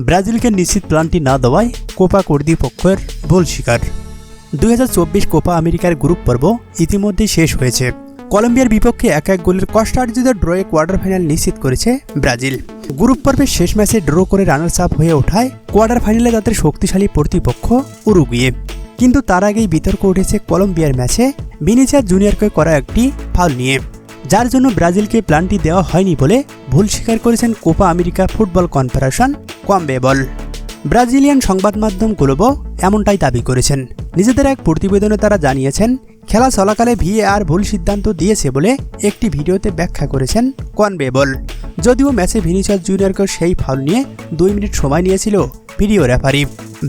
ব্রাজিলকে নিশ্চিত প্ল্যানটি না দেওয়ায় কোপা কর্তৃপক্ষের ভুল স্বীকার। 2024 কোপা আমেরিকার গ্রুপ পর্ব ইতিমধ্যেই শেষ হয়েছে। কলম্বিয়ার বিপক্ষে 1-1 গোলের কষ্টার্জিত ড্রয়ে কোয়ার্টার ফাইনাল নিশ্চিত করেছে ব্রাজিল। গ্রুপ পর্বের শেষ ম্যাচে ড্র করে রানার্স আপ হয়ে ওঠায় কোয়ার্টার ফাইনালে তাদের শক্তিশালী প্রতিপক্ষ উরুগুয়ে। কিন্তু তার আগেই বিতর্ক উঠেছে কলম্বিয়ার ম্যাচে ভিনিসিয়াস জুনিয়রকে করা একটি ফাউল নিয়ে, যার জন্য ব্রাজিলকে প্ল্যানটি দেওয়া হয়নি বলে ভুল স্বীকার করেছেন Copa America football confederation CONMEBOL. Brazilian সংবাদ মাধ্যম গ্লোবো এমনটাই দাবি করেছেন। নিজেদের এক প্রতিবেদনে তারা জানিয়েছেন, খেলা চলাকালে ভিএআর ভুল সিদ্ধান্ত দিয়েছে বলে একটি ভিডিওতে ব্যাখ্যা করেছেন কনমেবল। যদিও ম্যাচে ভিনিসিয়াস জুনিয়রকে সেই ফাউল নিয়ে 2 মিনিট সময় নিয়েছিল ভিডিও রেফারি।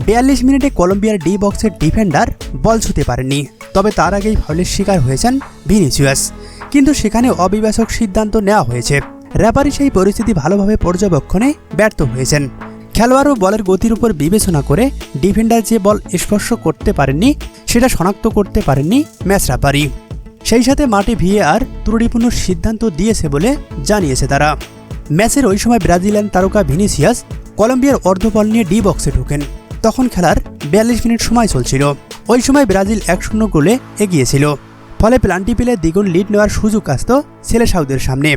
42 মিনিটে কলম্বিয়ার ডি বক্সের ডিফেন্ডার বল ছুঁতে পারেননি, তবে তার আগেই ফাউলের শিকার হয়েছেন ভিনিসিয়াস। কিন্তু সেখানে অবিবেচক সিদ্ধান্ত নেওয়া হয়েছে। রেফারি সেই পরিস্থিতি ভালোভাবে পর্যবেক্ষণে ব্যর্থ হয়েছেন। খেলোয়াড় ও বলের গতির উপর বিবেচনা করে ডিফেন্ডার যে বল স্পর্শ করতে পারেননি সেটা শনাক্ত করতে পারেননি ম্যাচ রেফারি। সেই সাথে মাঠে ভিএআর ত্রুটিপূর্ণ সিদ্ধান্ত দিয়েছে বলে জানিয়েছে তারা। ম্যাচের ওই সময় ব্রাজিলিয়ান তারকা ভিনিসিয়াস কলম্বিয়ার অর্ধ বল নিয়ে ডি বক্সে ঢোকেন। তখন খেলার 42 মিনিট সময় চলছিল। ওই সময় ব্রাজিল 1-0 গোলে এগিয়েছিল। ফলে প্ল্যানটি পেলে দ্বিগুণ লিড নেওয়ার সুযোগ আসত সেলেসাওদের সামনে।